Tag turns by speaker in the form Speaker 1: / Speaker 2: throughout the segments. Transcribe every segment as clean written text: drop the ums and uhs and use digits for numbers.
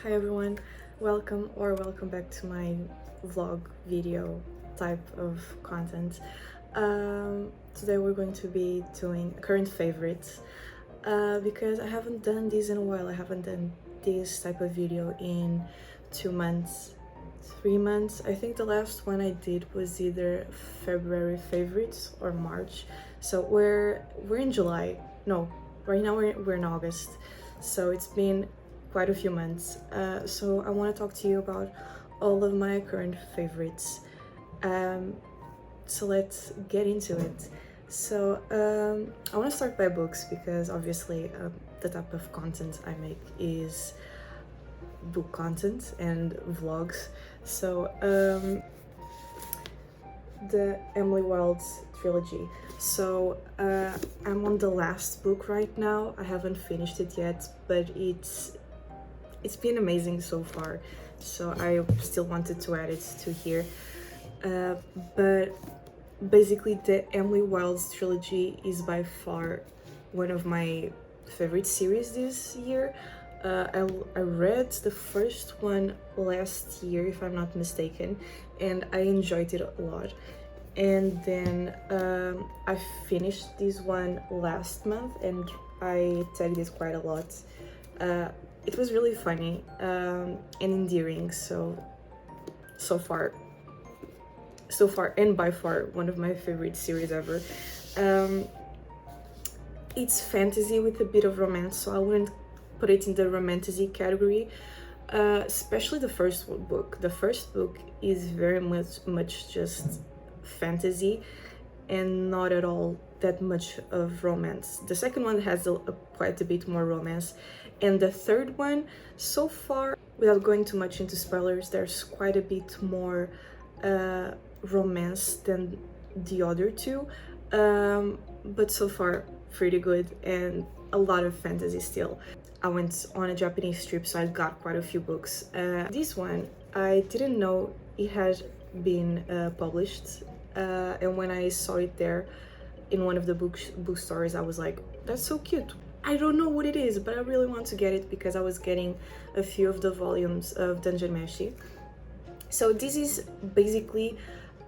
Speaker 1: Hi everyone, welcome back to my vlog video type of content. Today we're going to be doing current favorites because I haven't done this in a while. I haven't done this type of video in 2 months, 3 months. I think the last one I did was either February favorites or March. So we're in July. No, right now we're in August. So it's been quite a few months. So I want to talk to you about all of my current favorites. So let's get into it. So I want to start by books because obviously the type of content I make is book content and vlogs. So the Emily Wilde's trilogy. So I'm on the last book right now. I haven't finished it yet, but it's been amazing so far, so I still wanted to add it to here. But basically the Emily Wilde's trilogy is by far one of my favorite series this year. I read the first one last year, if I'm not mistaken, and I enjoyed it a lot. And then I finished this one last month and I tagged it quite a lot. It was really funny and endearing, so far and by far one of my favorite series ever. It's fantasy with a bit of romance, so I wouldn't put it in the romantasy category, especially the first book. The first book is very much just fantasy and not at all that much of romance. The second one has quite a bit more romance, and the third one, so far, without going too much into spoilers, there's quite a bit more romance than the other two, but so far pretty good and a lot of fantasy still. I went on a Japanese trip, so I got quite a few books. This one, I didn't know it had been published, and when I saw it there in one of the bookstores, I was like, that's so cute. I don't know what it is, but I really want to get it because I was getting a few of the volumes of Dungeon Meshi. So this is basically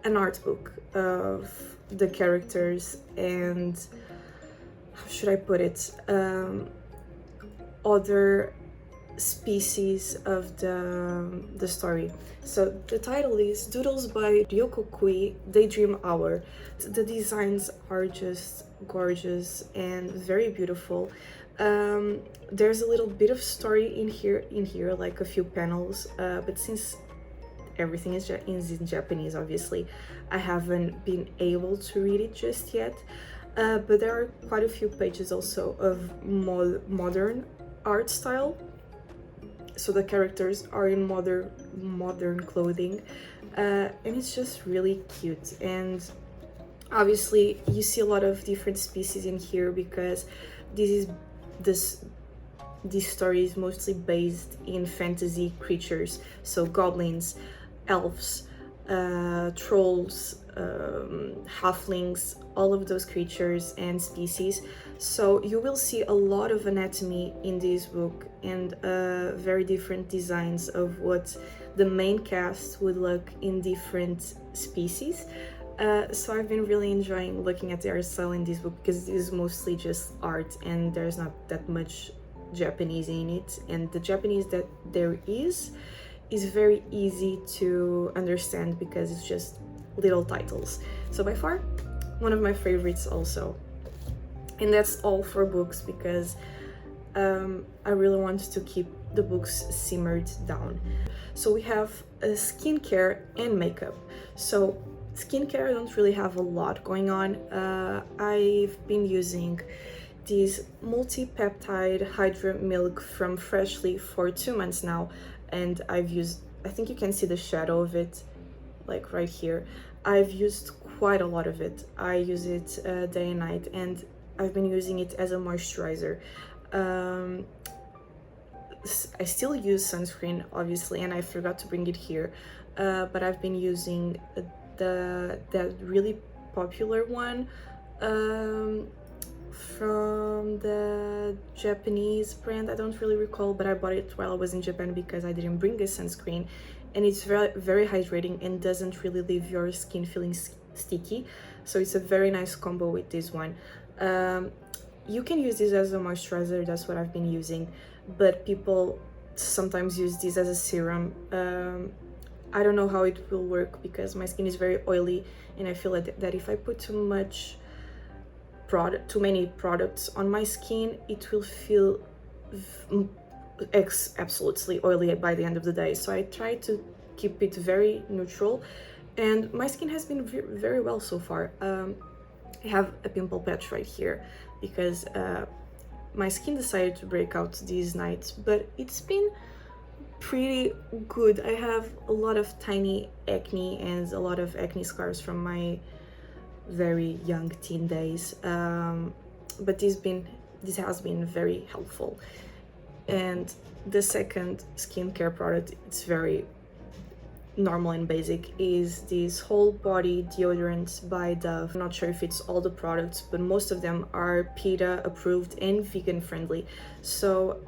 Speaker 1: an art book of the characters and, how should I put it, other species of the story. So the title is Doodles by Ryoko Kui, Daydream Hour. The designs are just gorgeous and very beautiful. There's a little bit of story in here, like a few panels, but since everything is in Japanese, obviously I haven't been able to read it just yet, but there are quite a few pages also of modern art style. So the characters are in modern clothing, and it's just really cute. And obviously you see a lot of different species in here because this story is mostly based in fantasy creatures, so goblins, elves, trolls, halflings, all of those creatures and species. So you will see a lot of anatomy in this book and very different designs of what the main cast would look in different species. So I've been really enjoying looking at the art style in this book because it is mostly just art and there's not that much Japanese in it, and the Japanese that there is very easy to understand because it's just little titles. So by far one of my favorites also. And that's all for books because I really want to keep the books simmered down. So we have skincare and makeup. So skincare, I don't really have a lot going on. I've been using this multi-peptide hydra milk from Freshly for 2 months now, and I think you can see the shadow of it like right here. I've used quite a lot of it. I use it day and night, and I've been using it as a moisturizer. I still use sunscreen, obviously, and I forgot to bring it here, but I've been using that really popular one from the Japanese brand. I don't really recall, but I bought it while I was in Japan because I didn't bring a sunscreen, and it's very, very hydrating and doesn't really leave your skin feeling sticky. So it's a very nice combo with this one. You can use this as a moisturizer, that's what I've been using, but people sometimes use this as a serum. I don't know how it will work because my skin is very oily, and I feel that if I put too many products on my skin, it will feel absolutely oily by the end of the day. So I try to keep it very neutral, and my skin has been very well so far. I have a pimple patch right here because my skin decided to break out these nights, but it's been pretty good. I have a lot of tiny acne and a lot of acne scars from my very young teen days, but this has been very helpful. And the second skincare product, it's very normal and basic, is this whole body deodorant by Dove. I'm not sure if it's all the products, but most of them are PETA approved and vegan friendly. So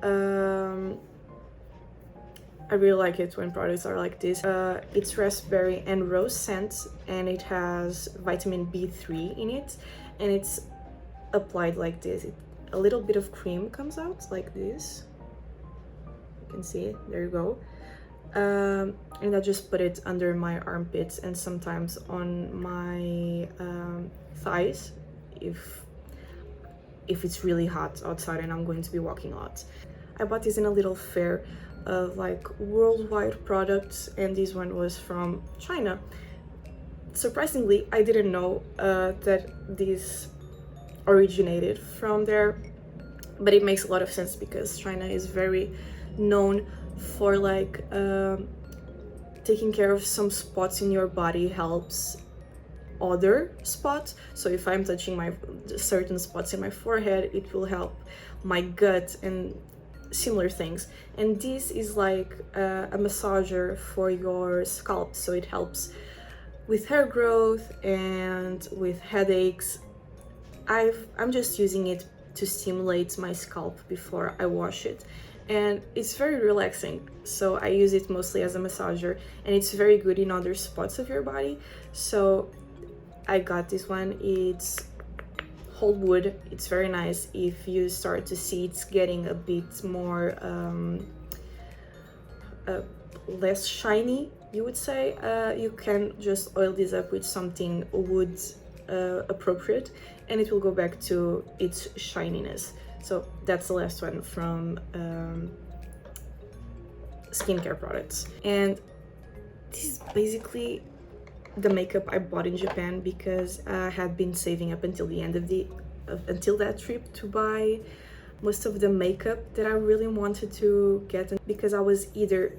Speaker 1: I really like it when products are like this. It's raspberry and rose scent, and it has vitamin B3 in it, and it's applied like this. A little bit of cream comes out like this. You can see it, there you go. And I just put it under my armpits and sometimes on my thighs if it's really hot outside and I'm going to be walking a lot. I bought this in a little fair of like worldwide products, and this one was from China. Surprisingly, I didn't know that this originated from there, but it makes a lot of sense because China is very known for like taking care of some spots in your body helps other spots. So if I'm touching my certain spots in my forehead, it will help my gut and similar things. And this is like a massager for your scalp, so it helps with hair growth and with headaches. I'm just using it to stimulate my scalp before I wash it, and it's very relaxing. So I use it mostly as a massager, and it's very good in other spots of your body. So I got this one. It's whole wood. It's very nice. If you start to see it's getting a bit more less shiny, you would say, you can just oil this up with something wood appropriate, and it will go back to its shininess. So that's the last one from skincare products. And this is basically the makeup I bought in Japan because I had been saving up until the end of until that trip to buy most of the makeup that I really wanted to get, because I was either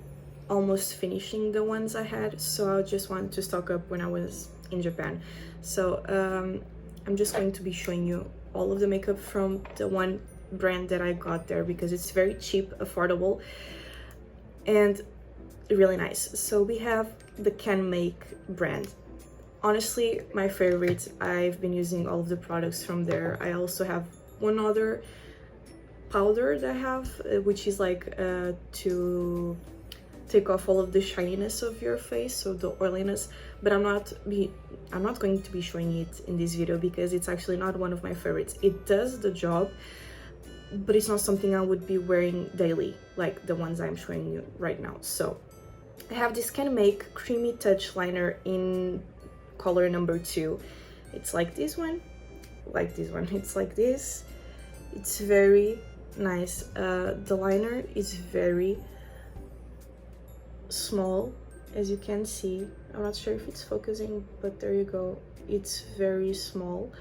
Speaker 1: almost finishing the ones I had, so I just wanted to stock up when I was in Japan. So I'm just going to be showing you all of the makeup from the one brand that I got there because it's very cheap, affordable, and really nice. So we have the Can Make brand. Honestly, my favorite. I've been using all of the products from there. I also have one other powder that I have, which is like to take off all of the shininess of your face, so the oiliness, but I'm not going to be showing it in this video because it's actually not one of my favorites. It does the job, but it's not something I would be wearing daily like the ones I'm showing you right now. So I have this Can Make Creamy Touch Liner in color number 2. It's like this one, it's like this. It's very nice. The liner is very small, as you can see. I'm not sure if it's focusing, but there you go. It's very small,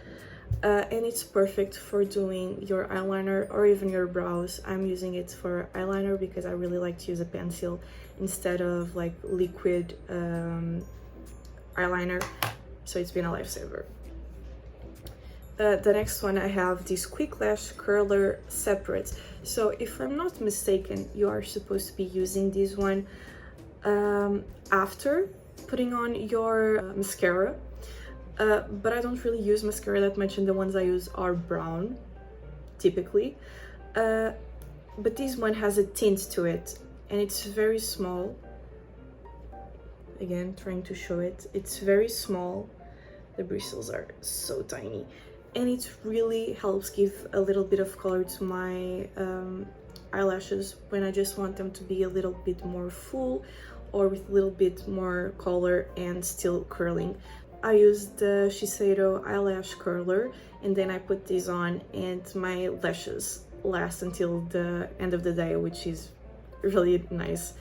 Speaker 1: and it's perfect for doing your eyeliner or even your brows. I'm using it for eyeliner because I really like to use a pencil instead of like liquid eyeliner, so it's been a lifesaver. The next one, I have this Quick Lash Curler Separate. So if I'm not mistaken, you are supposed to be using this one after putting on your mascara, but I don't really use mascara that much, and the ones I use are brown, typically, but this one has a tint to it, and it's very small. Again, trying to show it, it's very small. The bristles are so tiny, and it really helps give a little bit of color to my eyelashes when I just want them to be a little bit more full or with a little bit more color and still curling. I used the Shiseido eyelash curler, and then I put this on, and my lashes last until the end of the day, which is really nice.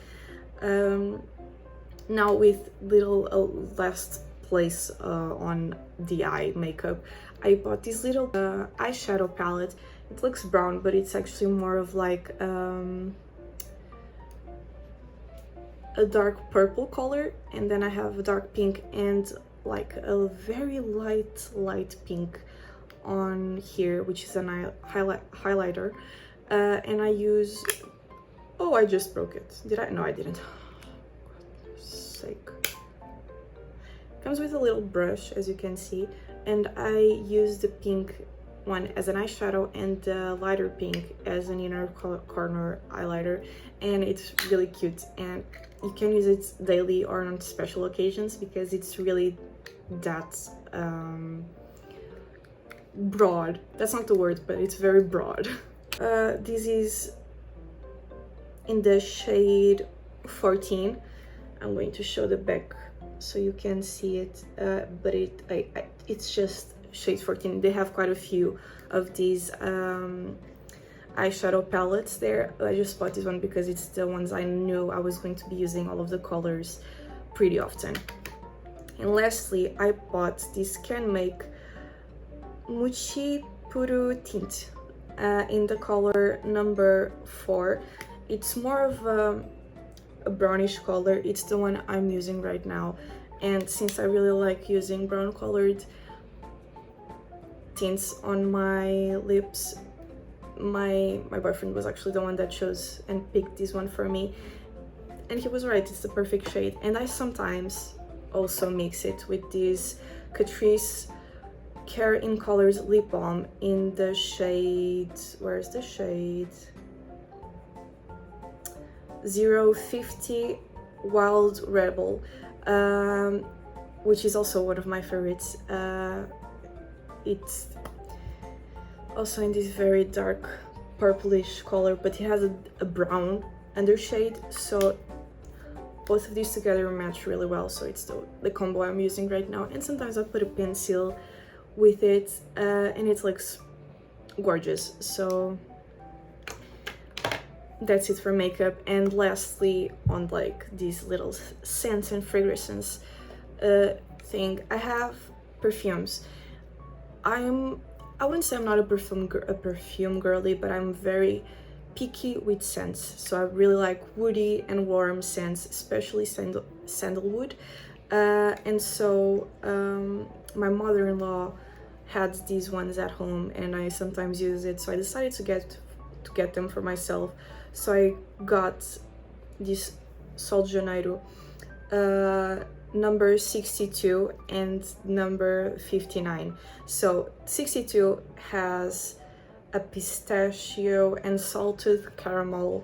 Speaker 1: Now with little last place on the eye makeup, I bought this little eyeshadow palette. It looks brown, but it's actually more of like a dark purple color, and then I have a dark pink and like a very light pink on here, which is an highlighter, and I use, oh, I just broke it. Did I? No, I didn't. Sake. Comes with a little brush, as you can see, and I use the pink one as an eyeshadow and the lighter pink as an inner corner highlighter, and it's really cute, and you can use it daily or on special occasions because it's really that broad. That's not the word, but it's very broad. This is in the shade 14. I'm going to show the back so you can see it, but it's just shade 14. They have quite a few of these eyeshadow palettes there. I just bought this one because it's the ones I knew I was going to be using all of the colors pretty often. And lastly, I bought this Can Make Muchi Puru tint in the color number 4. It's more of a brownish color. It's the one I'm using right now, and since I really like using brown colored tints on my lips, my boyfriend was actually the one that chose and picked this one for me, and he was right, it's the perfect shade. And I sometimes also mix it with this Catrice Care in Colors lip balm in the shade, where's the shade, 050 Wild Rebel, which is also one of my favorites. It's also in this very dark purplish color, but it has a brown undershade, so both of these together match really well. So it's the combo I'm using right now, and sometimes I put a pencil with it, and it looks gorgeous. So that's it for makeup. And lastly, on like these little scents and fragrances thing, I have perfumes. I wouldn't say I'm not a perfume girly, but I'm very picky with scents. So I really like woody and warm scents, especially sandalwood. And so my mother-in-law had these ones at home, and I sometimes use it. So I decided to get them for myself. So I got this Sol de Janeiro number 62 and number 59. So 62 has a pistachio and salted caramel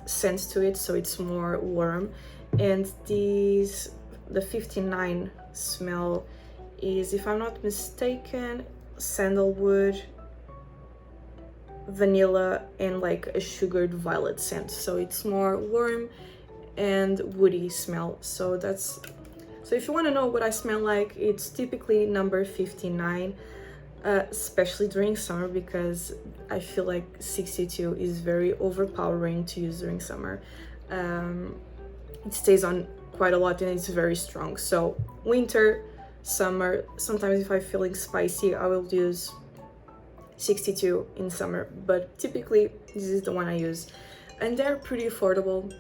Speaker 1: sense to it, so it's more warm. And the 59 smell is, if I'm not mistaken, sandalwood, vanilla, and like a sugared violet scent. So it's more warm and woody smell. So if you want to know what I smell like, it's typically number 59, especially during summer, because I feel like 62 is very overpowering to use during summer. It stays on quite a lot and it's very strong. So winter, summer, sometimes if I'm feeling spicy, I will use 62 in summer, but typically this is the one I use, and they're pretty affordable.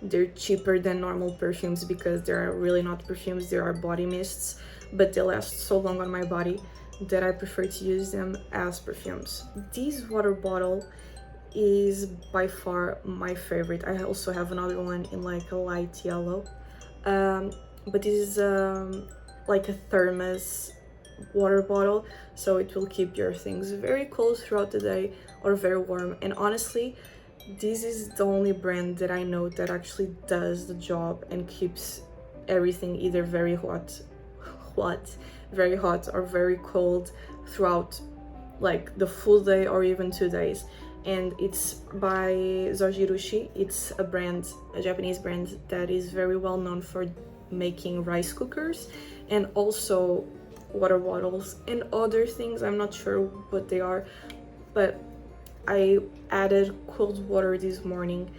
Speaker 1: They're cheaper than normal perfumes because they're really not perfumes, they are body mists, but they last so long on my body that I prefer to use them as perfumes. This water bottle is by far my favorite. I also have another one in like a light yellow, but this is like a thermos water bottle, so it will keep your things very cold throughout the day or very warm. And honestly, this is the only brand that I know that actually does the job and keeps everything either very very hot or very cold throughout like the full day or even 2 days. And it's by Zojirushi. It's a brand, a Japanese brand that is very well known for making rice cookers and also water bottles and other things. I'm not sure what they are, but I added cold water this morning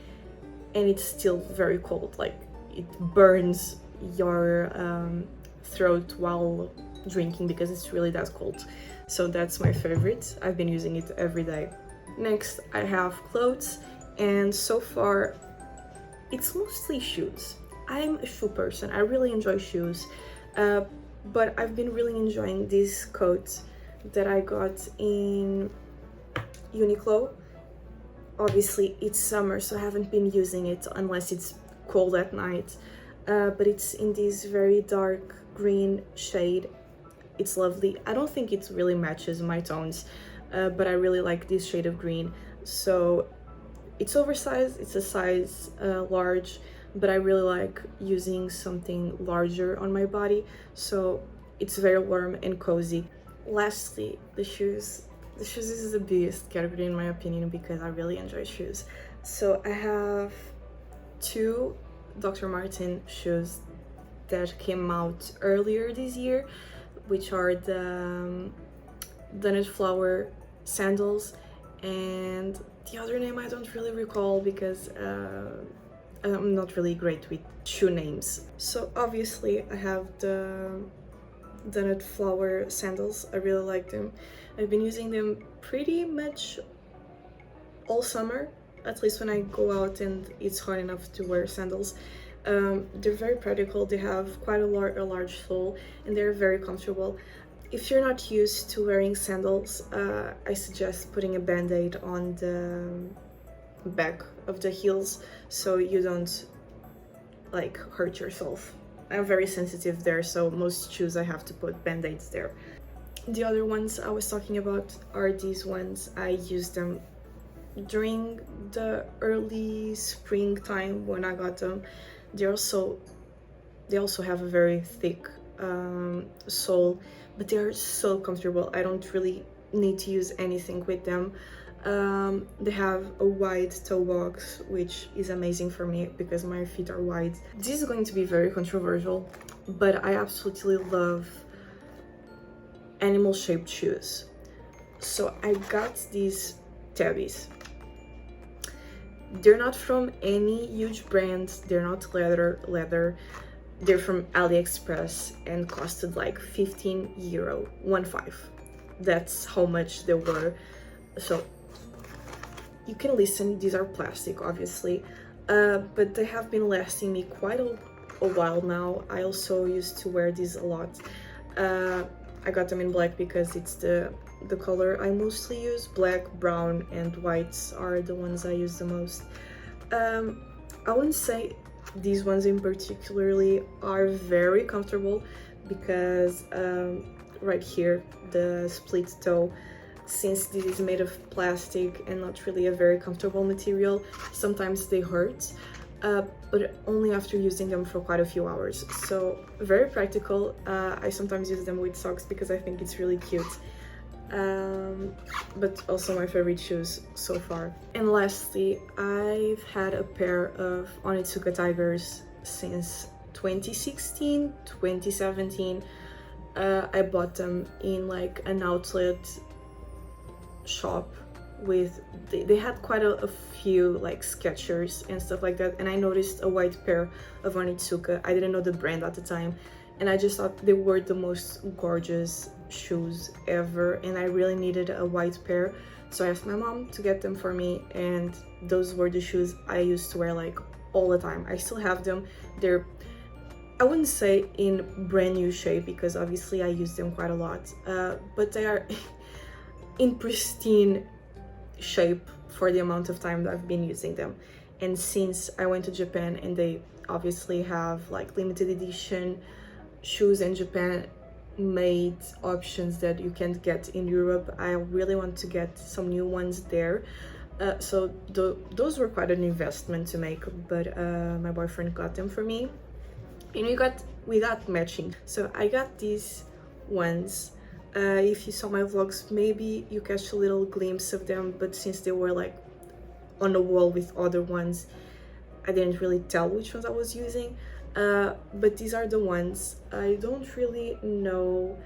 Speaker 1: and it's still very cold. Like, it burns your throat while drinking because it's really that cold. So that's my favorite. I've been using it every day. Next, I have clothes, and so far it's mostly shoes. I'm a shoe person. I really enjoy shoes, but I've been really enjoying this coat that I got in Uniqlo. Obviously it's summer, so I haven't been using it unless it's cold at night, but it's in this very dark green shade. It's lovely. I don't think it really matches my tones, but I really like this shade of green. So it's oversized, it's a size large, but I really like using something larger on my body, so it's very warm and cozy. Lastly, the shoes. The shoes is the biggest category in my opinion because I really enjoy shoes. So I have two Dr. Martin shoes that came out earlier this year, which are the Donut Flower sandals, and the other name I don't really recall because I'm not really great with shoe names. So obviously I have the Donut Flower sandals. I really like them. I've been using them pretty much all summer, at least when I go out and it's hot enough to wear sandals. They're very practical. They have quite a large sole and they're very comfortable. If you're not used to wearing sandals, I suggest putting a band-aid on the back of the heels so you don't like hurt yourself. I'm very sensitive there, so most shoes I have to put band-aids there. The other ones I was talking about are these ones. I used them during the early springtime when I got them. They also have a very thick sole, but they are so comfortable. I don't really need to use anything with them. They have a wide toe box, which is amazing for me because my feet are wide. This is going to be very controversial, but I absolutely love animal shaped shoes. So I got these tabbies. They're not from any huge brands, they're not leather. They're from AliExpress and costed like 15 euro, 15. That's how much they were. So you can listen, these are plastic obviously, but they have been lasting me quite a while now. I also used to wear these a lot. I got them in black because it's the color I mostly use. Black, brown, and whites are the ones I use the most. I wouldn't say these ones in particularly are very comfortable because right here, the split toe, since this is made of plastic and not really a very comfortable material, sometimes they hurt. But only after using them for quite a few hours. So very practical. I sometimes use them with socks because I think it's really cute. But also my favorite shoes so far. And lastly, I've had a pair of Onitsuka Tigers since 2016, 2017. I bought them in like an outlet shop with they had quite a few like Skechers and stuff like that, and I noticed a white pair of Onitsuka. I didn't know the brand at the time, and I just thought they were the most gorgeous shoes ever, and I really needed a white pair, so I asked my mom to get them for me, and those were the shoes I used to wear like all the time. I still have them. They're, I wouldn't say in brand new shape because obviously I use them quite a lot, but they are in pristine shape for the amount of time that I've been using them. And since I went to Japan and they obviously have like limited edition shoes in Japan, made options that you can't get in Europe. I really want to get some new ones there. So those were quite an investment to make, but my boyfriend got them for me, and we got matching. So I got these ones. If you saw my vlogs, maybe you catch a little glimpse of them, but since they were like on the wall with other ones, I didn't really tell which ones I was using. But these are the ones. I don't really know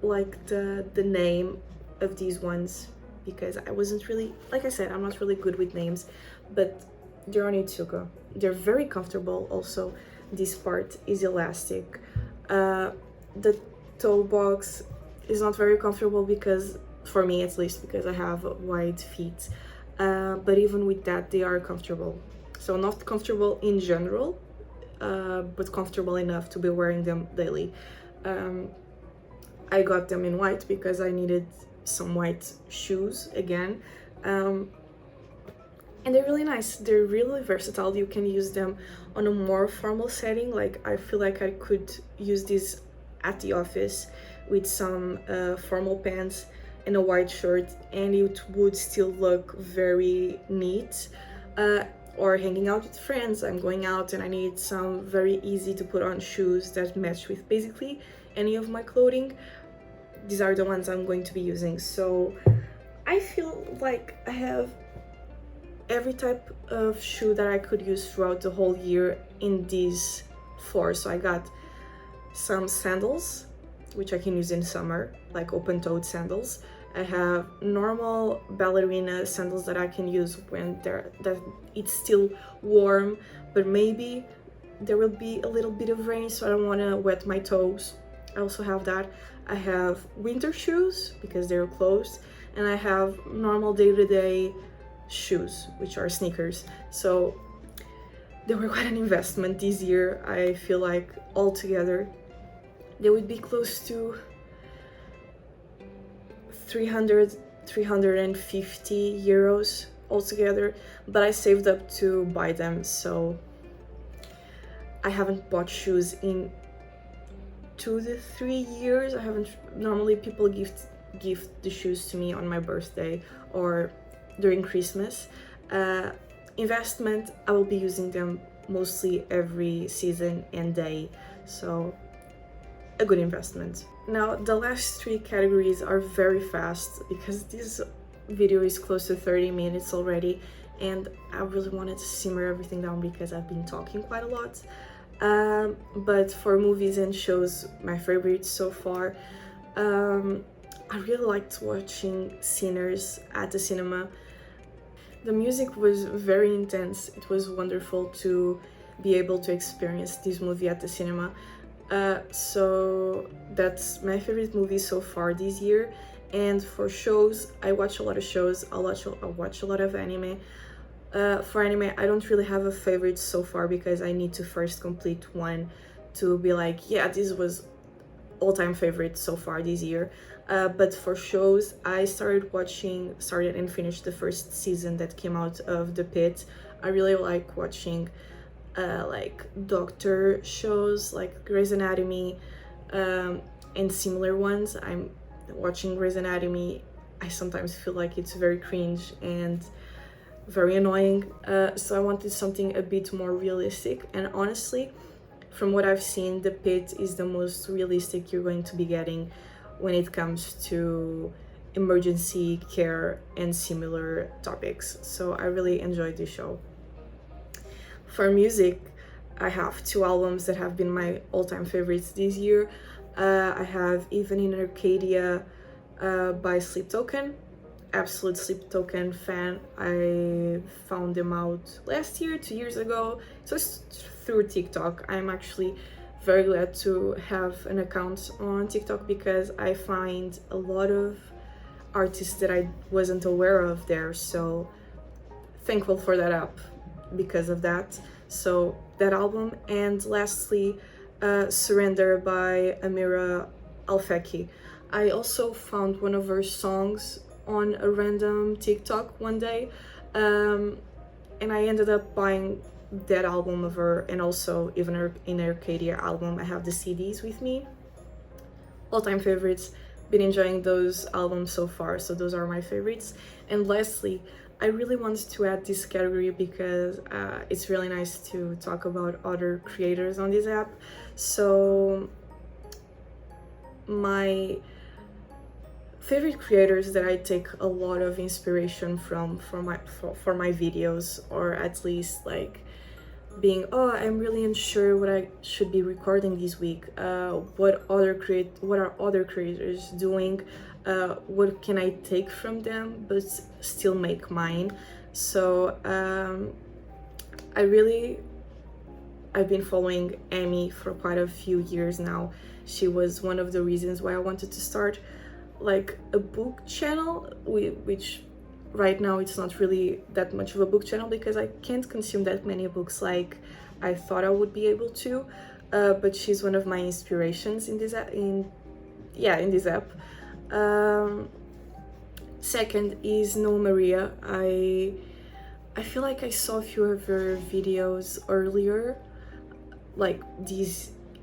Speaker 1: like the name of these ones, because I wasn't really, like I said, I'm not really good with names, but they're on Itsuga. They're very comfortable also. This part is elastic. The toe box is not very comfortable, because for me at least, because I have wide feet, but even with that they are comfortable. So not comfortable in general, but comfortable enough to be wearing them daily. I got them in white because I needed some white shoes again, and they're really nice. They're really versatile. You can use them on a more formal setting. Like, I feel like I could use these at the office with some formal pants and a white shirt, and it would still look very neat. Or hanging out with friends, I'm going out and I need some very easy to put on shoes that match with basically any of my clothing. These are the ones I'm going to be using. So I feel like I have every type of shoe that I could use throughout the whole year in these four. So I got some sandals, which I can use in summer, like open-toed sandals. I have normal ballerina sandals that I can use when it's still warm, but maybe there will be a little bit of rain, so I don't want to wet my toes. I also have that. I have winter shoes because they're closed, and I have normal day-to-day shoes, which are sneakers. So they were quite an investment this year. I feel like altogether they would be close to 350 euros altogether, but I saved up to buy them, so I haven't bought shoes in 2 to 3 years. I haven't. Normally people gift the shoes to me on my birthday or during Christmas. Investment, I will be using them mostly every season and day, so a good investment. Now, the last 3 categories are very fast because this video is close to 30 minutes already, and I really wanted to simmer everything down because I've been talking quite a lot. But for movies and shows, my favorites so far, I really liked watching Sinners at the cinema. The music was very intense. It was wonderful to be able to experience this movie at the cinema. So that's my favorite movie so far this year. And for shows, I watch a lot of shows. I watch a lot of anime. For anime, I don't really have a favorite so far because I need to first complete one to be like, yeah, this was all-time favorite so far this year. But for shows, I started and finished the first season that came out of The Pit. I really like watching like doctor shows like Grey's Anatomy, and similar ones. I'm watching Grey's Anatomy. I sometimes feel like it's very cringe and very annoying, so I wanted something a bit more realistic, and honestly, from what I've seen, The Pit is the most realistic you're going to be getting when it comes to emergency care and similar topics. So I really enjoyed this show. For music, I have 2 albums that have been my all-time favorites this year. I have Even in Arcadia by Sleep Token. Absolute Sleep Token fan. I found them out last year, 2 years ago, just through TikTok. I'm actually very glad to have an account on TikTok because I find a lot of artists that I wasn't aware of there, so thankful for that app because of that. So that album, and lastly Surrender by Amira Alfaki. I also found one of her songs on a random TikTok one day, and I ended up buying that album of her, and also even her in Arcadia album. I have the CDs with me. All-time favorites. Been enjoying those albums so far, so those are my favorites. And lastly, I really wanted to add this category because it's really nice to talk about other creators on this app. So my favorite creators that I take a lot of inspiration from for my videos, or at least like being, oh, I'm really unsure what I should be recording this week, what are other creators doing, what can I take from them but still make mine. So I've been following Amy for quite a few years now. She was one of the reasons why I wanted to start like a book channel, which right now it's not really that much of a book channel because I can't consume that many books like I thought I would be able to, but she's one of my inspirations in this app. Second is No Maria. I feel like I saw a few of her videos earlier, like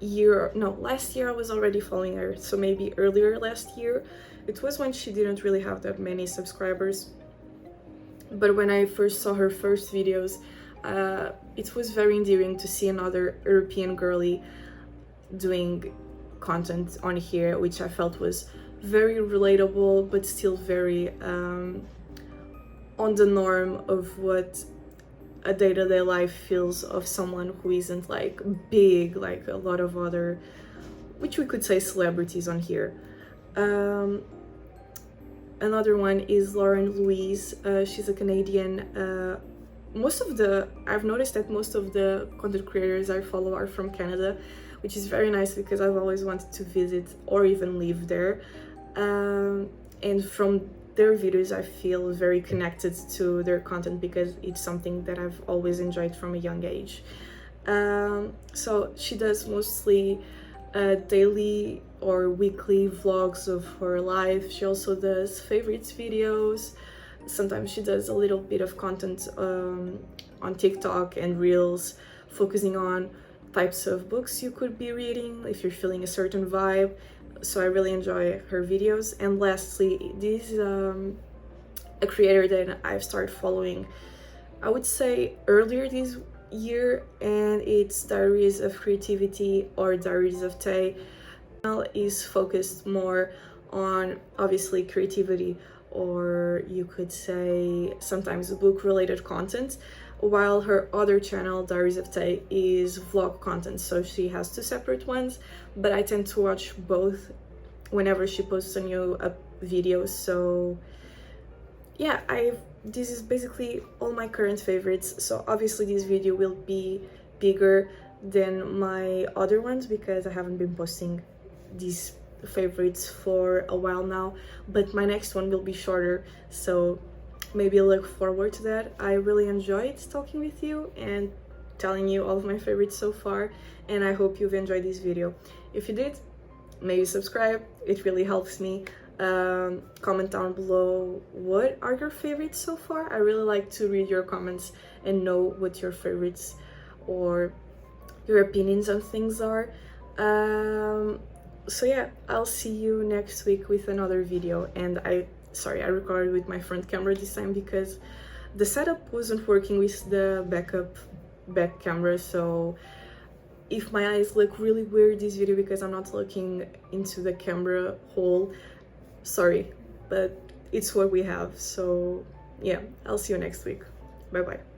Speaker 1: last year I was already following her, so maybe earlier last year. It was when she didn't really have that many subscribers, but when I first saw her first videos, it was very endearing to see another European girly doing content on here, which I felt was very relatable but still very on the norm of what a day-to-day life feels of someone who isn't like big like a lot of other, which we could say, celebrities on here. Another one is Lauren Louise. She's a Canadian. I've noticed that most of the content creators I follow are from Canada, which is very nice because I've always wanted to visit or even live there. And from their videos I feel very connected to their content because it's something that I've always enjoyed from a young age. So she does mostly daily or weekly vlogs of her life. She also does favorites videos. Sometimes she does a little bit of content on TikTok and Reels, focusing on types of books you could be reading if you're feeling a certain vibe. So I really enjoy her videos. And lastly, this is a creator that I've started following, I would say, earlier this year, and it's Diaries of Creativity, or Diaries of Tay. Is focused more on obviously creativity, or you could say sometimes book related content, while her other channel, Diaries of Tay, is vlog content. So she has two separate ones, but I tend to watch both whenever she posts a new video. So yeah, this is basically all my current favorites. So obviously this video will be bigger than my other ones because I haven't been posting these favorites for a while now, but my next one will be shorter, so maybe look forward to that. I really enjoyed talking with you and telling you all of my favorites so far, and I hope you've enjoyed this video. If you did, maybe subscribe, it really helps me. Comment down below what are your favorites so far. I really like to read your comments and know what your favorites or your opinions on things are. So yeah, I'll see you next week with another video. And I recorded with my front camera this time because the setup wasn't working with the back camera. So if my eyes look really weird this video because I'm not looking into the camera hole, sorry, but it's what we have. So yeah, I'll see you next week. Bye bye.